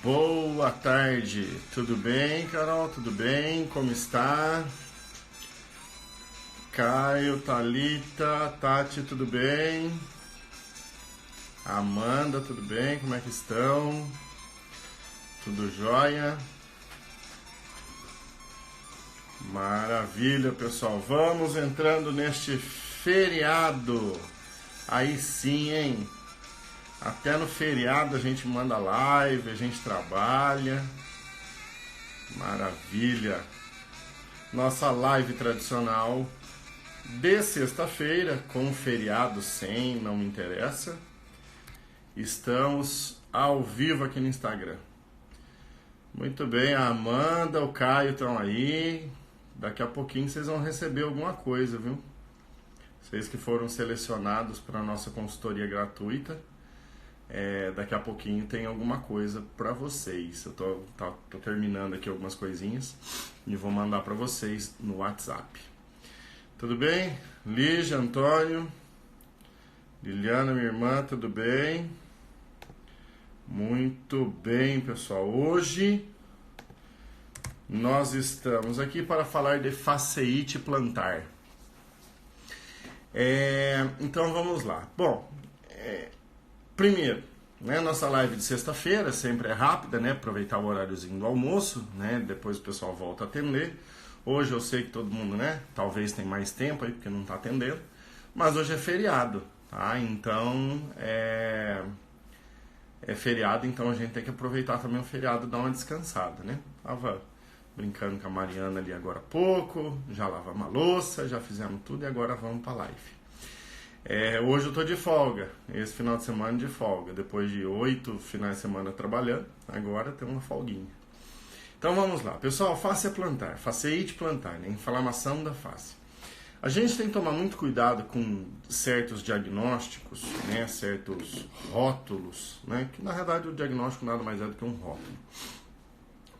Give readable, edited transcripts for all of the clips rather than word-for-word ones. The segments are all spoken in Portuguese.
Boa tarde, tudo bem, Carol? Tudo bem? Como está? Caio, Thalita, Tati, tudo bem? Amanda, tudo bem? Como é que estão? Tudo jóia? Maravilha, pessoal. Vamos entrando neste feriado. Aí sim, hein? Até no feriado a gente manda live, a gente trabalha. Maravilha. Nossa live tradicional de sexta-feira, com feriado sem, não me interessa. Estamos ao vivo aqui no Instagram. Muito bem, a Amanda, o Caio estão aí. Daqui a pouquinho vocês vão receber alguma coisa, viu? Vocês que foram selecionados para a nossa consultoria gratuita. Daqui a pouquinho tem alguma coisa para vocês. Eu tô terminando aqui algumas coisinhas e vou mandar para vocês no WhatsApp. Tudo bem? Lígia, Antônio, Liliana, minha irmã, tudo bem? Muito bem, pessoal. Hoje nós estamos aqui para falar de fasciite plantar. Então vamos lá. Bom, primeiro, né, nossa live de sexta-feira sempre é rápida, né? Aproveitar o horáriozinho do almoço, né? Depois o pessoal volta a atender. Hoje eu sei que todo mundo, né? Talvez tem mais tempo aí porque não está atendendo. Mas hoje é feriado, tá? Então é feriado, então a gente tem que aproveitar também o feriado e dar uma descansada, né? Tava brincando com a Mariana ali agora há pouco, já lavamos a louça, já fizemos tudo e agora vamos para a live. Hoje eu tô de folga, esse final de semana de folga, depois de 8 finais de semana trabalhando, agora tem uma folguinha. Então vamos lá, pessoal, fascia plantar, fasciite plantar, né? Inflamação da face. A gente tem que tomar muito cuidado com certos diagnósticos, né? Certos rótulos, né? Que na verdade o diagnóstico nada mais é do que um rótulo.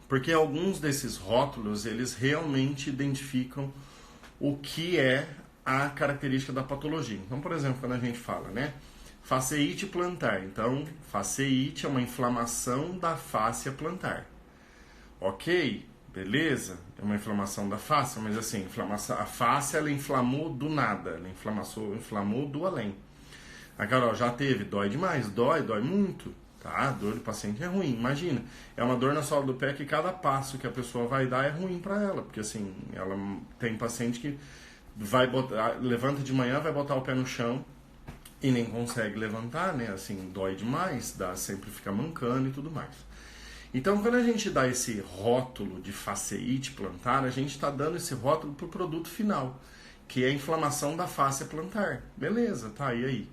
Porque alguns desses rótulos, eles realmente identificam o que é a característica da patologia. Então, por exemplo, quando a gente fala, né, fasciite plantar, então, fasciite é uma inflamação da fáscia plantar. Ok, beleza, é uma inflamação da fáscia, mas assim, a fáscia, ela inflamou do nada, ela inflamou do além. A Carol já teve, dói demais, dói muito, tá? A dor do paciente é ruim, imagina, é uma dor na sola do pé que cada passo que a pessoa vai dar é ruim para ela, porque assim, ela tem paciente que levanta de manhã, vai botar o pé no chão e nem consegue levantar, né? Assim, dói demais, sempre fica mancando e tudo mais. Então, quando a gente dá esse rótulo de fasciite plantar, a gente está dando esse rótulo para o produto final, que é a inflamação da fáscia plantar. Beleza, tá, e aí?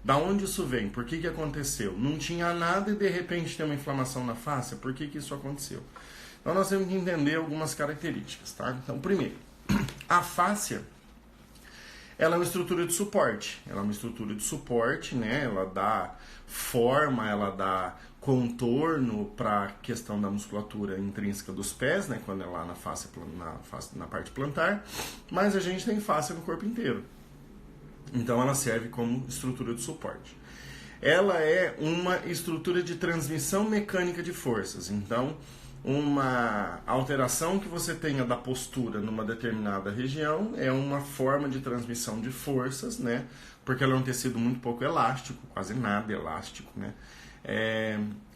Da onde isso vem? Por que aconteceu? Não tinha nada e de repente tem uma inflamação na fáscia? Por que isso aconteceu? Então, nós temos que entender algumas características, tá? Então, primeiro, a fáscia, ela é uma estrutura de suporte. Ela é uma estrutura de suporte, né? Ela dá forma, ela dá contorno para a questão da musculatura intrínseca dos pés, né? Quando é lá na parte plantar. Mas a gente tem fáscia no corpo inteiro. Então ela serve como estrutura de suporte. Ela é uma estrutura de transmissão mecânica de forças. Então, uma alteração que você tenha da postura numa determinada região é uma forma de transmissão de forças, né? Porque ela é um tecido muito pouco elástico, quase nada elástico, né?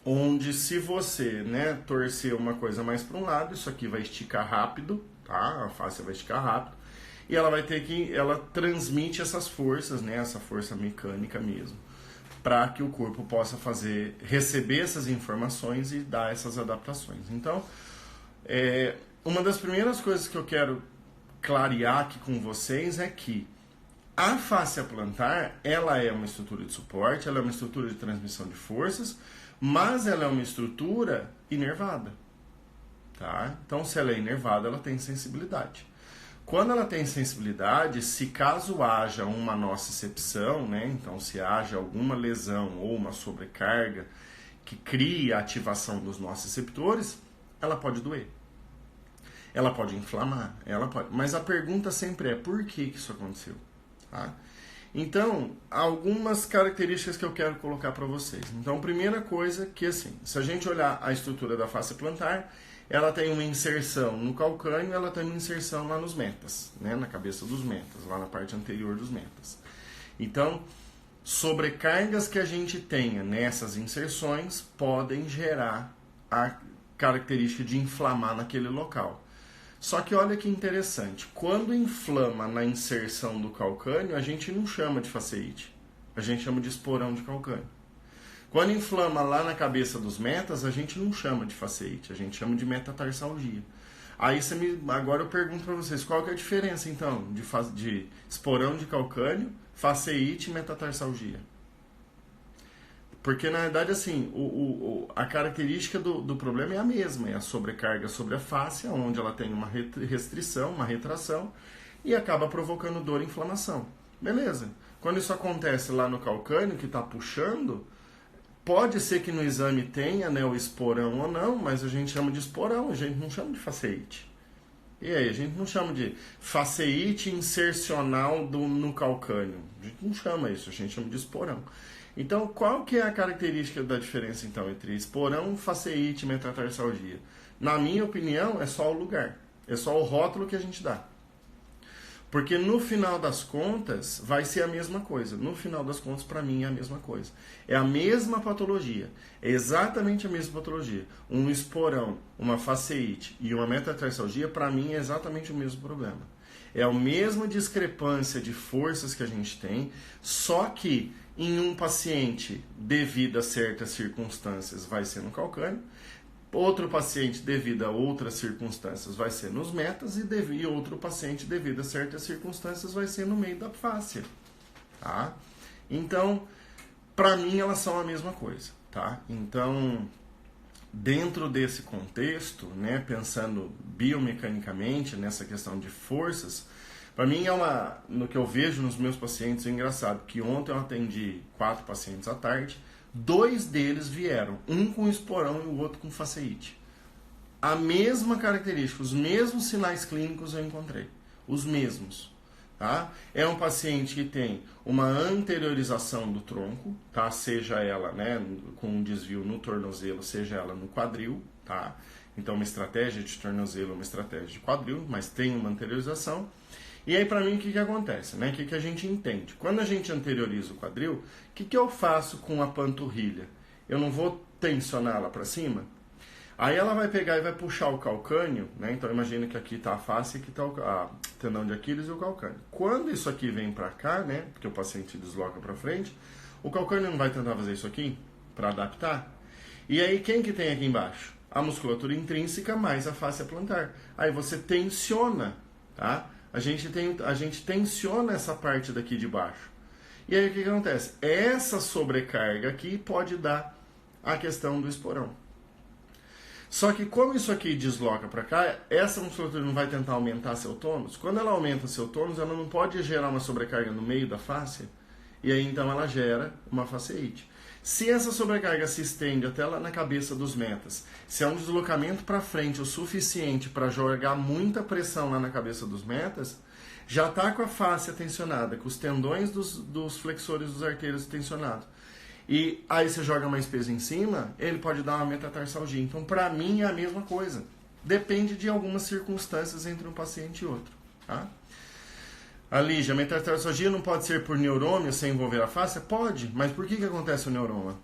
Onde se você, né, torcer uma coisa mais para um lado, isso aqui vai esticar rápido, tá? A face vai esticar rápido e ela transmite essas forças, né? Essa força mecânica mesmo, para que o corpo possa receber essas informações e dar essas adaptações. Então, uma das primeiras coisas que eu quero clarear aqui com vocês é que a fáscia plantar, ela é uma estrutura de suporte, ela é uma estrutura de transmissão de forças, mas ela é uma estrutura inervada, tá? Então, se ela é inervada, ela tem sensibilidade. Quando ela tem sensibilidade, se caso haja uma nocicepção, né? Então se haja alguma lesão ou uma sobrecarga que crie a ativação dos nociceptores, ela pode doer. Ela pode inflamar, mas a pergunta sempre é por que isso aconteceu? Tá? Então, algumas características que eu quero colocar para vocês. Então, primeira coisa que assim, se a gente olhar a estrutura da face plantar, ela tem uma inserção no calcânio, ela tem uma inserção lá nos metas, né, na cabeça dos metas, lá na parte anterior dos metas. Então, sobrecargas que a gente tenha nessas inserções podem gerar a característica de inflamar naquele local. Só que olha que interessante, quando inflama na inserção do calcânio, a gente não chama de faceite, a gente chama de esporão de calcânio. Quando inflama lá na cabeça dos metas, a gente não chama de faceite, a gente chama de metatarsalgia. Aí agora eu pergunto para vocês, qual que é a diferença então de esporão de calcânio, faceite e metatarsalgia? Porque, na verdade, assim, a característica do problema é a mesma, é a sobrecarga sobre a face, onde ela tem uma restrição, uma retração, e acaba provocando dor e inflamação. Beleza. Quando isso acontece lá no calcânio, que está puxando, pode ser que no exame tenha, né, o esporão ou não, mas a gente chama de esporão, a gente não chama de faceite. E aí, a gente não chama de faceite insercional no calcânio. A gente não chama isso, a gente chama de esporão. Então, qual que é a característica da diferença, então, entre esporão, faceite e metatarsalgia? Na minha opinião, é só o lugar. É só o rótulo que a gente dá. Porque no final das contas, vai ser a mesma coisa. No final das contas, para mim, é a mesma coisa. É a mesma patologia. É exatamente a mesma patologia. Um esporão, uma faceite e uma metatarsalgia, para mim, é exatamente o mesmo problema. É a mesma discrepância de forças que a gente tem, só que em um paciente, devido a certas circunstâncias, vai ser no calcânio. Outro paciente, devido a outras circunstâncias, vai ser nos metas. E outro paciente, devido a certas circunstâncias, vai ser no meio da face. Tá? Então, para mim, elas são a mesma coisa. Tá? Então, dentro desse contexto, né, pensando biomecanicamente nessa questão de forças, para mim no que eu vejo nos meus pacientes, é engraçado que ontem eu atendi 4 pacientes à tarde, 2 deles vieram, um com esporão e o outro com faceite. A mesma característica, os mesmos sinais clínicos eu encontrei, os mesmos. Tá? É um paciente que tem uma anteriorização do tronco, tá? Seja ela, né, com um desvio no tornozelo, seja ela no quadril. Tá? Então, uma estratégia de tornozelo, uma estratégia de quadril, mas tem uma anteriorização. E aí, para mim, o que acontece? Né? O que a gente entende? Quando a gente anterioriza o quadril, o que eu faço com a panturrilha? Eu não vou tensioná-la para cima? Aí ela vai pegar e vai puxar o calcânio, né? Então imagina que aqui está a face e aqui está o tendão de Aquiles e o calcânio. Quando isso aqui vem para cá, né? Porque o paciente desloca para frente, o calcânio não vai tentar fazer isso aqui para adaptar? E aí quem que tem aqui embaixo? A musculatura intrínseca mais a face plantar. Aí você tensiona, tá? A gente tensiona essa parte daqui de baixo. E aí o que acontece? Essa sobrecarga aqui pode dar a questão do esporão. Só que como isso aqui desloca para cá, essa musculatura não vai tentar aumentar seu tônus. Quando ela aumenta seu tônus, ela não pode gerar uma sobrecarga no meio da face. E aí então ela gera uma faceite. Se essa sobrecarga se estende até lá na cabeça dos metas, se é um deslocamento para frente o suficiente para jogar muita pressão lá na cabeça dos metas, já está com a face tensionada, com os tendões dos flexores dos artérios tensionados. E aí você joga mais peso em cima, ele pode dar uma metatarsalgia. Então, para mim, é a mesma coisa. Depende de algumas circunstâncias entre um paciente e outro. Tá? A Lígia, a metatarsalgia não pode ser por neurômio sem envolver a face? Pode, mas por que acontece o neuroma?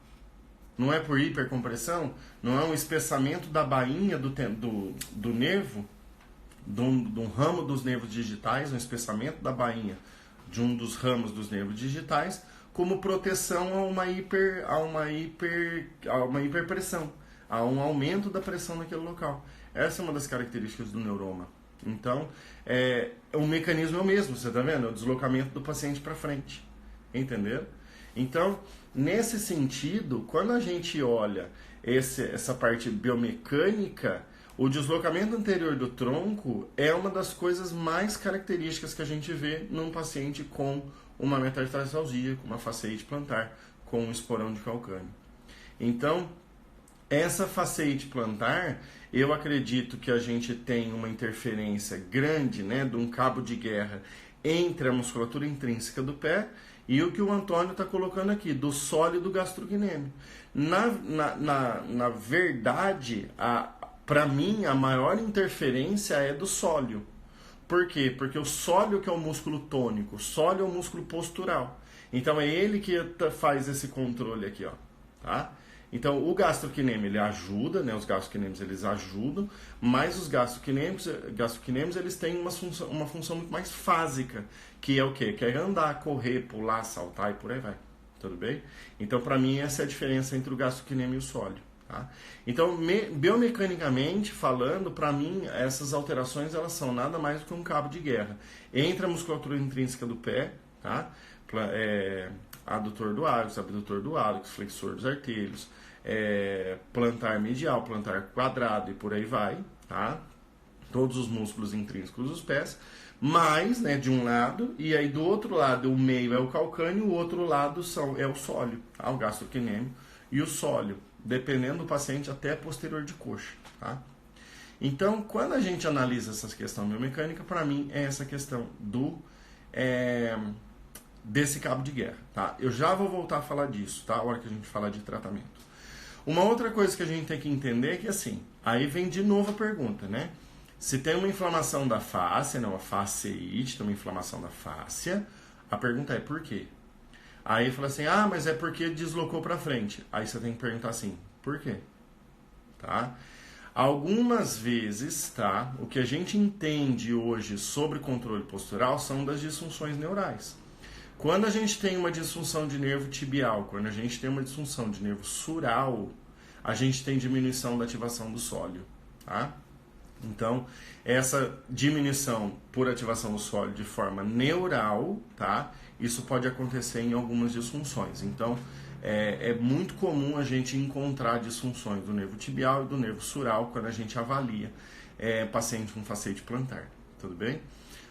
Não é por hipercompressão? Não é um espessamento da bainha do nervo, de um ramo dos nervos digitais, um espessamento da bainha de um dos ramos dos nervos digitais, como proteção a uma hiperpressão, a um aumento da pressão naquele local. Essa é uma das características do neuroma. Então, o mecanismo é o mesmo, você está vendo? É o deslocamento do paciente para frente. Entendeu? Então, nesse sentido, quando a gente olha essa parte biomecânica, o deslocamento anterior do tronco é uma das coisas mais características que a gente vê num paciente com uma metatarsalgia, com uma faceite plantar, com um esporão de calcânio. Então, essa faceite plantar, eu acredito que a gente tem uma interferência grande, né, de um cabo de guerra entre a musculatura intrínseca do pé E o que o Antônio está colocando aqui, do sólido gastrocnêmio. Na verdade, para mim, a maior interferência é do sólio. Por quê? Porque o sólio que é o músculo tônico, o sólio é o músculo postural. Então é ele que faz esse controle aqui, ó, tá? Então o gastrocnêmio ele ajuda, né? Os gastrocnêmios eles ajudam, mas os gastrocnêmios eles têm uma função muito mais fásica, que é o quê? Que é andar, correr, pular, saltar e por aí vai. Tudo bem? Então para mim essa é a diferença entre o gastrocnêmio e o sólio. Tá? Então, biomecanicamente falando, para mim, essas alterações elas são nada mais do que um cabo de guerra. Entre a musculatura intrínseca do pé, tá? Adutor do hálux, abdutor do hálux, flexor dos artelhos, plantar medial, plantar quadrado e por aí vai, tá? Todos os músculos intrínsecos dos pés, mais, né, de um lado, e aí do outro lado o meio é o calcâneo, o outro lado é o sólio, tá? O gastrocnêmio e o sólio, dependendo do paciente até posterior de coxa, tá? Então, quando a gente analisa essa questão biomecânica, para mim é essa questão desse cabo de guerra, tá? Eu já vou voltar a falar disso, tá? A hora que a gente falar de tratamento. Uma outra coisa que a gente tem que entender é que, assim, aí vem de novo a pergunta, né? Se tem uma inflamação da fáscia, não, a fasciite, tem uma inflamação da fáscia, a pergunta é por quê? Aí fala assim, mas é porque deslocou para frente. Aí você tem que perguntar assim, por quê? Tá? Algumas vezes, tá? O que a gente entende hoje sobre controle postural são das disfunções neurais. Quando a gente tem uma disfunção de nervo tibial, quando a gente tem uma disfunção de nervo sural, a gente tem diminuição da ativação do sólio, tá? Então, essa diminuição por ativação do sólio de forma neural, tá? Isso pode acontecer em algumas disfunções. Então, é muito comum a gente encontrar disfunções do nervo tibial e do nervo sural quando a gente avalia paciente com fasciite plantar. Tudo bem?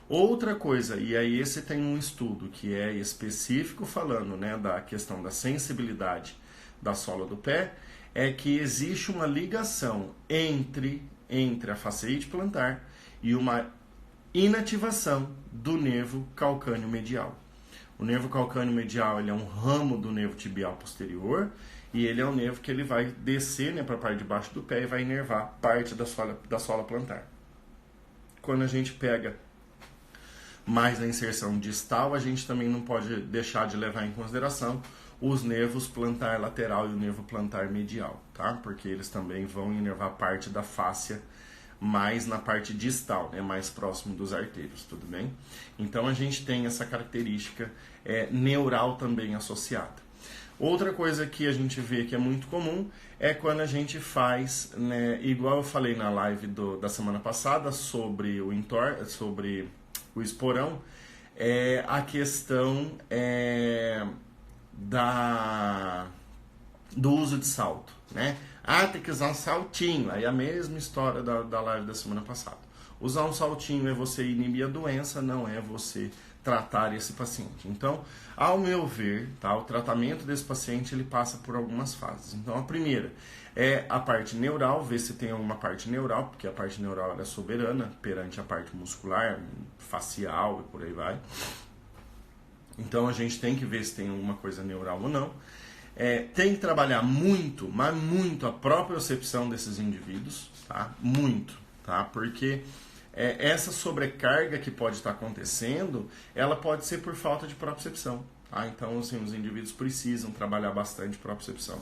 Outra coisa, e aí esse tem um estudo que é específico falando, né, da questão da sensibilidade da sola do pé, é que existe uma ligação entre a fasciite plantar e uma inativação do nervo calcâneo medial. O nervo calcâneo medial ele é um ramo do nervo tibial posterior e ele é um nervo que ele vai descer, né, para a parte de baixo do pé e vai inervar parte da sola plantar. Quando a gente pega mais a inserção distal, a gente também não pode deixar de levar em consideração os nervos plantar lateral e o nervo plantar medial, tá? Porque eles também vão inervar parte da fáscia mais na parte distal, né? Mais próximo dos artérios, tudo bem? Então a gente tem essa característica neural também associada. Outra coisa que a gente vê que é muito comum é quando a gente faz, né, igual eu falei na live da semana passada sobre sobre o esporão, a questão do uso de salto, né? Tem que usar um saltinho, aí a mesma história da live da semana passada. Usar um saltinho é você inibir a doença, não é você tratar esse paciente. Então, ao meu ver, tá, o tratamento desse paciente ele passa por algumas fases. Então, a primeira é a parte neural, ver se tem alguma parte neural, porque a parte neural é soberana perante a parte muscular, facial e por aí vai. Então, a gente tem que ver se tem alguma coisa neural ou não. Tem que trabalhar muito, mas muito a propriocepção desses indivíduos, tá? Muito, tá? Porque essa sobrecarga que pode estar acontecendo, ela pode ser por falta de propriocepção, tá? Então, assim, os indivíduos precisam trabalhar bastante propriocepção.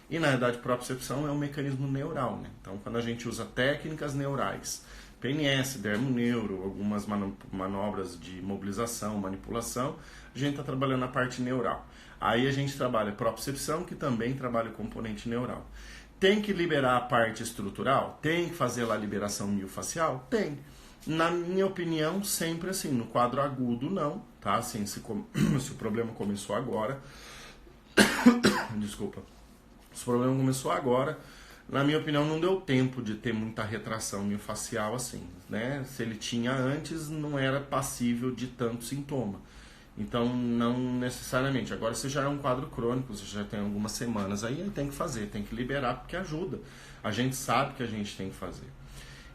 E, na verdade, propriocepção é um mecanismo neural, né? Então, quando a gente usa técnicas neurais, PNS, dermoneuro, algumas manobras de mobilização, manipulação, a gente está trabalhando a parte neural. Aí a gente trabalha a propriocepção, que também trabalha o componente neural. Tem que liberar a parte estrutural? Tem que fazer lá a liberação miofascial? Tem. Na minha opinião, sempre assim, no quadro agudo não, tá? Assim, se o problema começou agora, desculpa, se o problema começou agora, na minha opinião não deu tempo de ter muita retração miofascial assim, né? Se ele tinha antes, não era passível de tanto sintoma. Então, não necessariamente. Agora, se já é um quadro crônico, se já tem algumas semanas, aí tem que fazer, tem que liberar, porque ajuda. A gente sabe que a gente tem que fazer.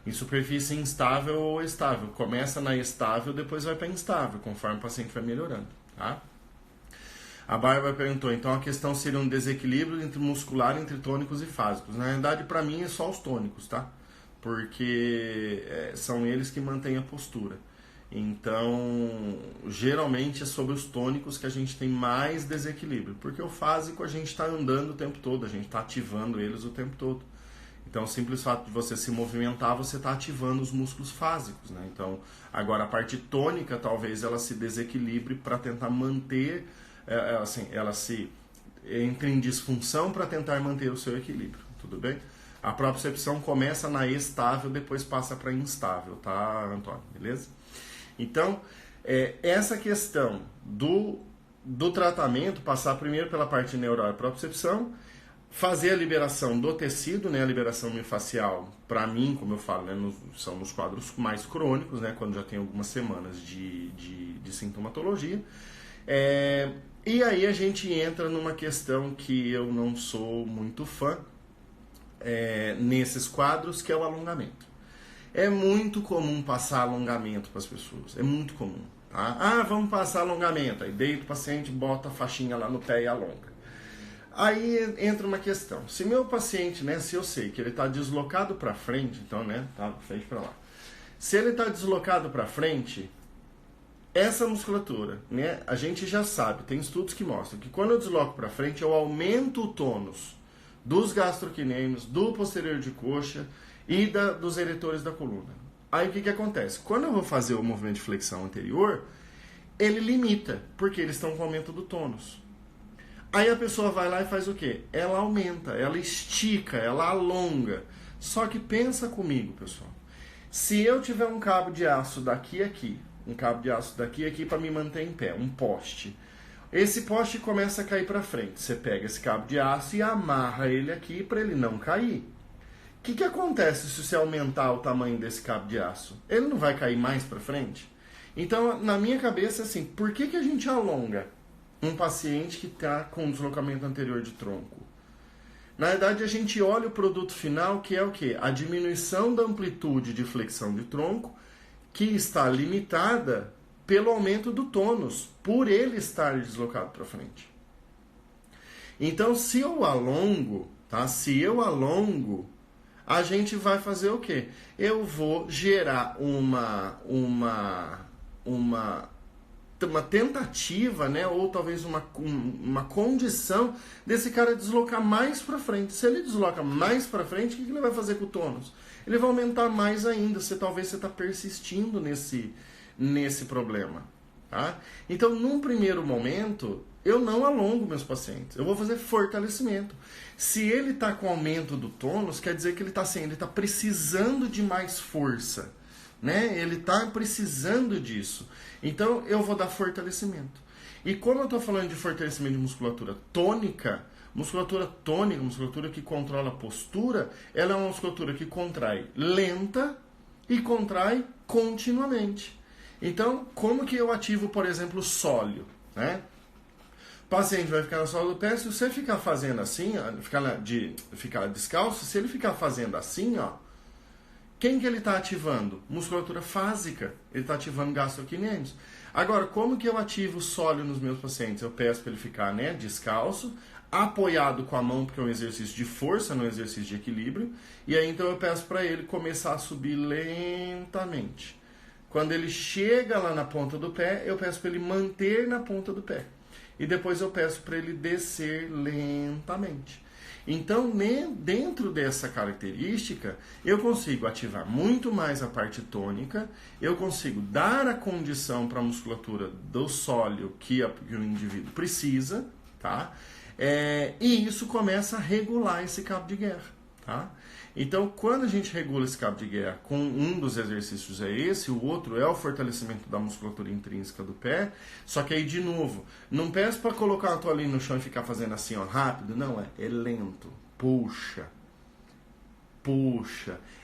Em superfície instável ou estável. Começa na estável, depois vai para instável, conforme o paciente vai melhorando, tá? A Bárbara perguntou, então a questão seria um desequilíbrio entre muscular, entre tônicos e fásicos. Na verdade, para mim, é só os tônicos, tá? Porque são eles que mantêm a postura. Então, geralmente é sobre os tônicos que a gente tem mais desequilíbrio. Porque o fásico a gente está andando o tempo todo, a gente está ativando eles o tempo todo. Então, o simples fato de você se movimentar, você está ativando os músculos fásicos, né? Então, agora a parte tônica, talvez ela se desequilibre para tentar manter, assim, ela se entre em disfunção para tentar manter o seu equilíbrio, tudo bem? A propriocepção começa na estável, depois passa para instável, tá, Antônio? Beleza? Então, essa questão do tratamento, passar primeiro pela parte neural e propriocepção, fazer a liberação do tecido, né, a liberação miofascial, para mim, como eu falo, né, são nos quadros mais crônicos, né, quando já tem algumas semanas de sintomatologia. E aí a gente entra numa questão que eu não sou muito fã nesses quadros, que é o alongamento. É muito comum passar alongamento para as pessoas, é muito comum. Tá? Ah, vamos passar alongamento, aí deita o paciente, bota a faixinha lá no pé e alonga. Aí entra uma questão, se meu paciente, né, se eu sei que ele está deslocado para frente, então, né, tá frente para lá. Se ele está deslocado para frente, essa musculatura, né, a gente já sabe, tem estudos que mostram que quando eu desloco para frente, eu aumento o tônus dos gastrocnêmios, do posterior de coxa e dos eretores da coluna. Aí o que acontece? Quando eu vou fazer o movimento de flexão anterior, ele limita, porque eles estão com aumento do tônus. Aí a pessoa vai lá e faz o quê? Ela aumenta, ela estica, ela alonga. Só que pensa comigo, pessoal. Se eu tiver um cabo de aço daqui a aqui, um cabo de aço daqui a aqui para me manter em pé, um poste. Esse poste começa a cair para frente. Você pega esse cabo de aço e amarra ele aqui para ele não cair. O que acontece se você aumentar o tamanho desse cabo de aço? Ele não vai cair mais para frente? Então, na minha cabeça, assim, por que a gente alonga um paciente que está com deslocamento anterior de tronco? Na verdade, a gente olha o produto final, que é o quê? A diminuição da amplitude de flexão de tronco, que está limitada pelo aumento do tônus, por ele estar deslocado para frente. Então, se eu alongo, tá? Se eu alongo, a gente vai fazer o quê? Eu vou gerar uma tentativa, né, ou talvez uma condição desse cara deslocar mais para frente. Se ele desloca mais para frente, o que ele vai fazer com o tônus? Ele vai aumentar mais ainda. Talvez você está persistindo nesse problema. Tá? Então, num primeiro momento, eu não alongo meus pacientes. Eu vou fazer fortalecimento. Se ele está com aumento do tônus, quer dizer que ele está precisando de mais força. Né? Ele está precisando disso. Então, eu vou dar fortalecimento. E como eu estou falando de fortalecimento de musculatura tônica, musculatura que controla a postura, ela é uma musculatura que contrai lenta e contrai continuamente. Então, como que eu ativo, por exemplo, o sólio? Né? O paciente vai ficar na sola do pé, se você ficar fazendo assim, ficar descalço, se ele ficar fazendo assim, ó, quem que ele está ativando? Musculatura fásica. Ele está ativando gastrocnêmios. Agora, como que eu ativo o sólio nos meus pacientes? Eu peço para ele ficar, né, descalço, apoiado com a mão, porque é um exercício de força, não é um exercício de equilíbrio. E aí, então, eu peço para ele começar a subir lentamente. Quando ele chega lá na ponta do pé, eu peço para ele manter na ponta do pé. E depois eu peço para ele descer lentamente. Então, dentro dessa característica, eu consigo ativar muito mais a parte tônica, eu consigo dar a condição para a musculatura do sólio que o indivíduo precisa, tá? E isso começa a regular esse cabo de guerra, tá? Então, quando a gente regula esse cabo de guerra com um dos exercícios é esse, o outro é o fortalecimento da musculatura intrínseca do pé, só que aí, de novo, não peço para colocar a toalhinha no chão e ficar fazendo assim, ó, rápido, não, é lento, puxa,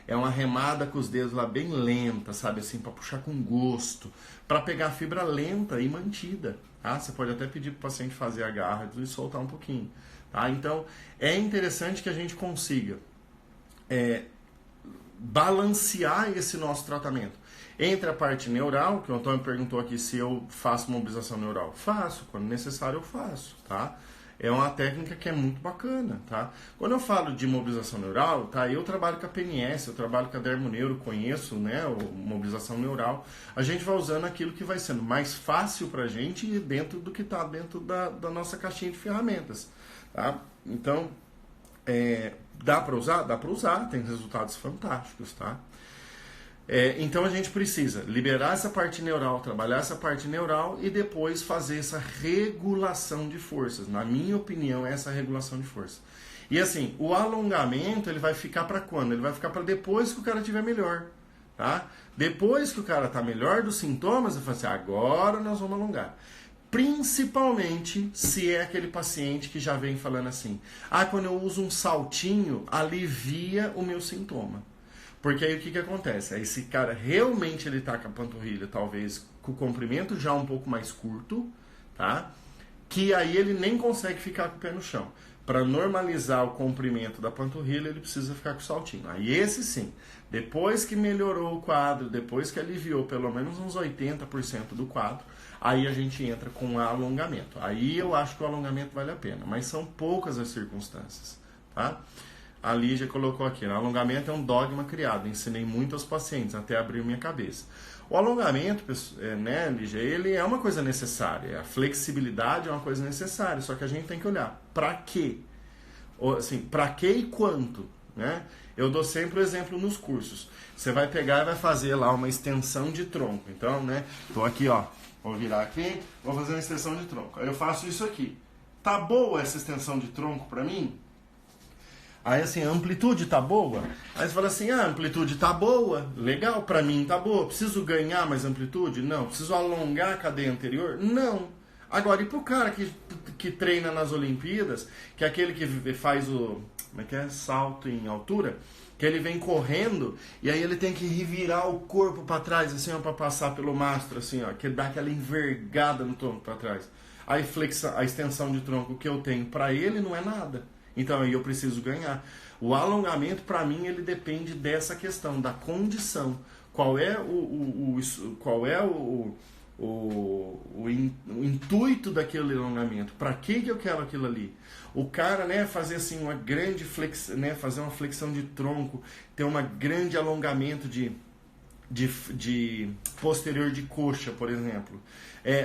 é uma remada com os dedos lá bem lenta, sabe, assim, para puxar com gosto, para pegar a fibra lenta e mantida, tá? Você pode até pedir para o paciente fazer a garra e soltar um pouquinho, tá? Então, é interessante que a gente consiga balancear esse nosso tratamento. Entre a parte neural, que o Antônio perguntou aqui se eu faço mobilização neural. Faço, quando necessário eu faço, tá? É uma técnica que é muito bacana, tá? Quando eu falo de mobilização neural, tá? Eu trabalho com a PNS, eu trabalho com a Dermoneuro, conheço, né, mobilização neural. A gente vai usando aquilo que vai sendo mais fácil pra gente e dentro do que tá dentro da nossa caixinha de ferramentas, tá? Então, dá pra usar? Dá pra usar, tem resultados fantásticos, tá? Então a gente precisa liberar essa parte neural, trabalhar essa parte neural e depois fazer essa regulação de forças. Na minha opinião, é essa regulação de força. E assim, o alongamento ele vai ficar para quando? Ele vai ficar para depois que o cara estiver melhor. Tá? Depois que o cara está melhor dos sintomas, eu falo assim, agora nós vamos alongar. Principalmente se é aquele paciente que já vem falando assim, quando eu uso um saltinho, alivia o meu sintoma. Porque aí o que acontece? Aí esse cara realmente ele tá com a panturrilha, talvez com o comprimento já um pouco mais curto, tá? Que aí ele nem consegue ficar com o pé no chão. Para normalizar o comprimento da panturrilha, ele precisa ficar com o saltinho. Aí esse sim, depois que melhorou o quadro, depois que aliviou pelo menos uns 80% do quadro, aí a gente entra com alongamento. Aí eu acho que o alongamento vale a pena, mas são poucas as circunstâncias, tá? A Lígia colocou aqui, o alongamento é um dogma criado, ensinei muito aos pacientes, até abrir minha cabeça. O alongamento, né, Lígia, ele é uma coisa necessária, a flexibilidade é uma coisa necessária, só que a gente tem que olhar para quê? Assim, para quê e quanto, né? Eu dou sempre o exemplo nos cursos. Você vai pegar e vai fazer lá uma extensão de tronco. Então, né, tô aqui, ó, vou virar aqui, vou fazer uma extensão de tronco. Aí eu faço isso aqui. Tá boa essa extensão de tronco para mim? Aí assim, a amplitude tá boa? Aí você fala assim, a amplitude tá boa, legal, pra mim tá boa. Preciso ganhar mais amplitude? Não. Preciso alongar a cadeia anterior? Não. Agora, e pro cara que treina nas Olimpíadas, que é aquele que faz o, como é que é? Salto em altura, que ele vem correndo e aí ele tem que revirar o corpo para trás, assim, ó, pra passar pelo mastro, assim, ó, que ele dá aquela envergada no tronco para trás. Aí a extensão de tronco que eu tenho para ele não é nada. Então aí eu preciso ganhar. O alongamento, para mim, ele depende dessa questão, da condição. Qual é o intuito daquele alongamento? Para que eu quero aquilo ali? O cara, né, fazer assim uma grande fazer uma flexão de tronco, ter um grande alongamento de posterior de coxa, por exemplo.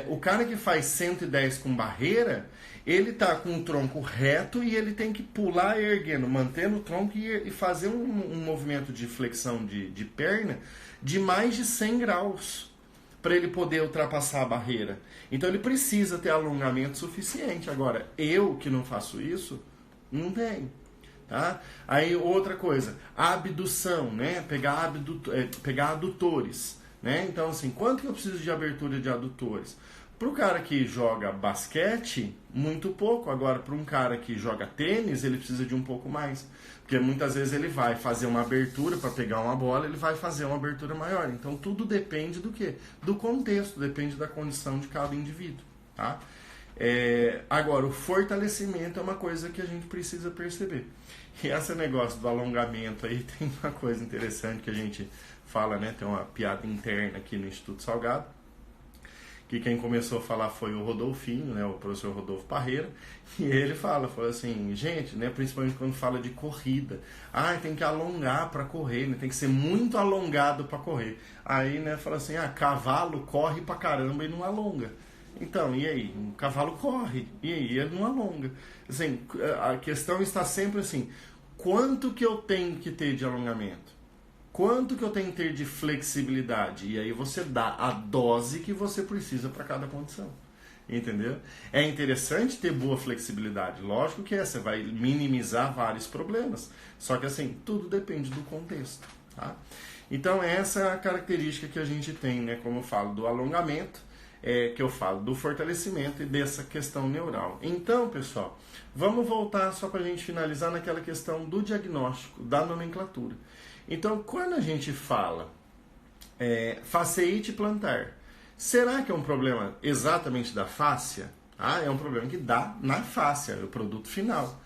O cara que faz 110 com barreira, ele tá com o tronco reto e ele tem que pular erguendo, mantendo o tronco e fazer um movimento de flexão de perna de mais de 100 graus para ele poder ultrapassar a barreira. Então ele precisa ter alongamento suficiente. Agora, eu que não faço isso, não tenho. Tá? Aí outra coisa, abdução, né? Pegar adutores, né? Então assim, quanto que eu preciso de abertura de adutores? Para o cara que joga basquete, muito pouco. Agora, para um cara que joga tênis, ele precisa de um pouco mais. Porque muitas vezes ele vai fazer uma abertura para pegar uma bola, ele vai fazer uma abertura maior. Então tudo depende do quê? Do contexto, depende da condição de cada indivíduo, tá? Agora, o fortalecimento é uma coisa que a gente precisa perceber. E esse negócio do alongamento aí tem uma coisa interessante que a gente fala, né? Tem uma piada interna aqui no Instituto Salgado, que quem começou a falar foi o Rodolfinho, né? O professor Rodolfo Parreira, e ele fala assim, gente, né? Principalmente quando fala de corrida, tem que alongar para correr, né? Tem que ser muito alongado para correr. Aí, né? Fala assim, cavalo corre pra caramba e não alonga. Então, e aí? O cavalo corre, e aí ele não alonga. Assim, a questão está sempre assim, quanto que eu tenho que ter de alongamento? Quanto que eu tenho que ter de flexibilidade? E aí você dá a dose que você precisa para cada condição. Entendeu? É interessante ter boa flexibilidade. Lógico que você vai minimizar vários problemas. Só que assim, tudo depende do contexto. Tá? Então essa é a característica que a gente tem, né? Como eu falo, do alongamento, que eu falo do fortalecimento e dessa questão neural. Então, pessoal, vamos voltar só para a gente finalizar naquela questão do diagnóstico, da nomenclatura. Então, quando a gente fala fasciite plantar, será que é um problema exatamente da fáscia? É um problema que dá na fáscia, é o produto final.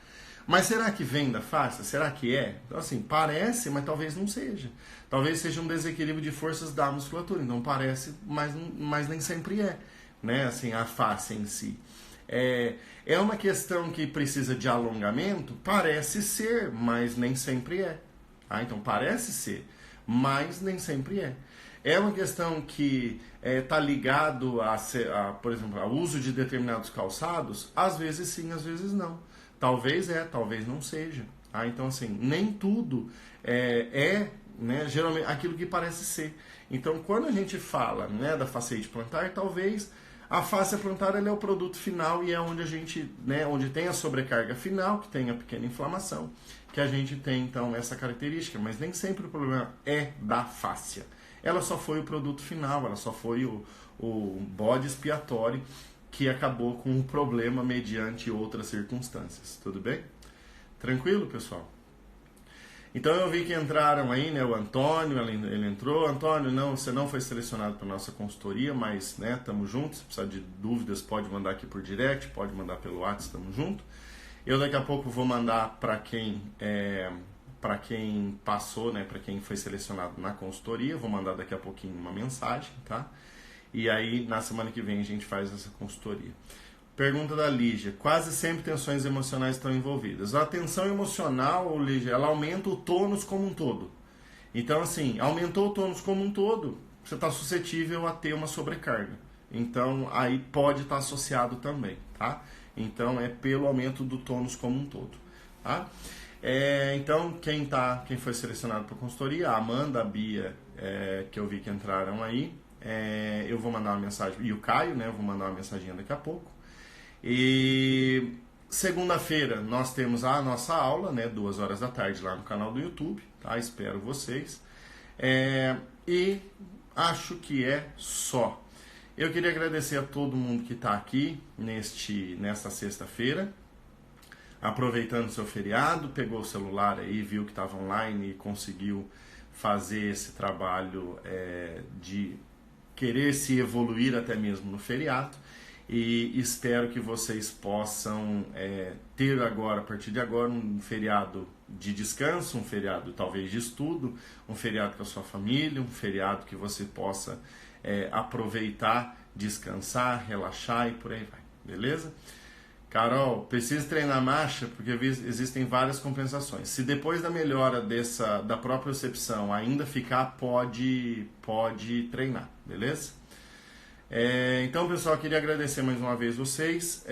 Mas será que vem da fáscia? Será que é? Então, assim, parece, mas talvez não seja. Talvez seja um desequilíbrio de forças da musculatura. Então, parece, mas nem sempre é, né? Assim, a fáscia em si. É uma questão que precisa de alongamento? Parece ser, mas nem sempre é. Então, parece ser, mas nem sempre é. É uma questão que está ligado por exemplo, ao uso de determinados calçados? Às vezes sim, às vezes não. Talvez talvez não seja. Então, assim, nem tudo né, geralmente aquilo que parece ser. Então, quando a gente fala, né, da fasciite plantar, talvez a fáscia plantar é o produto final e é onde a gente, né, onde tem a sobrecarga final, que tem a pequena inflamação, que a gente tem então essa característica, mas nem sempre o problema é da fáscia. Ela só foi o produto final, ela só foi o bode expiatório que acabou com o problema mediante outras circunstâncias. Tudo bem? Tranquilo, pessoal? Então eu vi que entraram aí, né, o Antônio, ele entrou. Antônio, não, você não foi selecionado para nossa consultoria, mas, né, tamo junto. Se precisar de dúvidas, pode mandar aqui por direct, pode mandar pelo WhatsApp, tamo junto. Eu daqui a pouco vou mandar para quem passou, né, para quem foi selecionado na consultoria, vou mandar daqui a pouquinho uma mensagem, tá? E aí na semana que vem a gente faz essa consultoria. Pergunta da Lígia: quase sempre tensões emocionais estão envolvidas. A tensão emocional, Lígia, ela aumenta o tônus como um todo. Então, assim, aumentou o tônus como um todo, você está suscetível a ter uma sobrecarga. Então, aí pode estar associado também, tá? Então, é pelo aumento do tônus como um todo, tá? Então, quem foi selecionado para a consultoria, a Amanda, a Bia, que eu vi que entraram aí, eu vou mandar uma mensagem, e o Caio, né, eu vou mandar uma mensaginha daqui a pouco. E segunda-feira nós temos a nossa aula, né, 2 horas da tarde lá no canal do YouTube, tá? Espero vocês. E acho que é só. Eu queria agradecer a todo mundo que está aqui nesta sexta-feira, aproveitando o seu feriado, pegou o celular aí, viu que estava online e conseguiu fazer esse trabalho de querer se evoluir até mesmo no feriado. E espero que vocês possam ter agora, a partir de agora, um feriado de descanso, um feriado talvez de estudo, um feriado com a sua família, um feriado que você possa aproveitar, descansar, relaxar e por aí vai, beleza? Carol, preciso treinar marcha porque existem várias compensações. Se depois da melhora da propriocepção ainda ficar, pode treinar, beleza? Então, pessoal, queria agradecer mais uma vez vocês.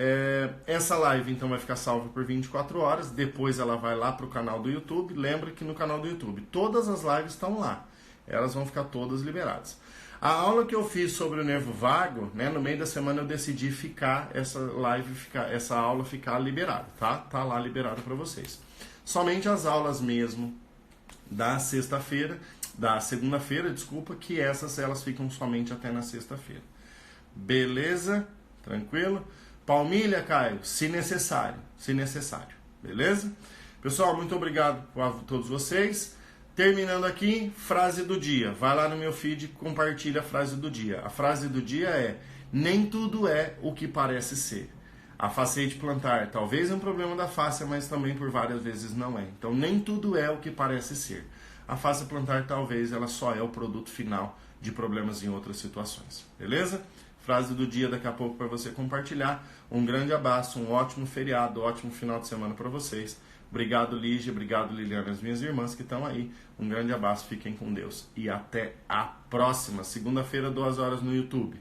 Essa live, então, vai ficar salva por 24 horas. Depois ela vai lá para o canal do YouTube. Lembra que no canal do YouTube todas as lives estão lá. Elas vão ficar todas liberadas. A aula que eu fiz sobre o nervo vago, né, no meio da semana eu decidi essa aula ficar liberada, tá? Tá lá liberada para vocês. Somente as aulas mesmo da segunda-feira, desculpa, que elas ficam somente até na sexta-feira. Beleza? Tranquilo? Palmilha, Caio, se necessário. Beleza? Pessoal, muito obrigado a todos vocês. Terminando aqui, frase do dia. Vai lá no meu feed e compartilha a frase do dia. A frase do dia é: nem tudo é o que parece ser. A fasciite plantar talvez é um problema da fáscia, mas também por várias vezes não é. Então nem tudo é o que parece ser. A fáscia plantar talvez ela só é o produto final de problemas em outras situações. Beleza? Frase do dia daqui a pouco para você compartilhar. Um grande abraço, um ótimo feriado, ótimo final de semana para vocês. Obrigado, Lígia, obrigado, Liliana, as minhas irmãs que estão aí. Um grande abraço, fiquem com Deus. E até a próxima, segunda-feira, 2 horas no YouTube.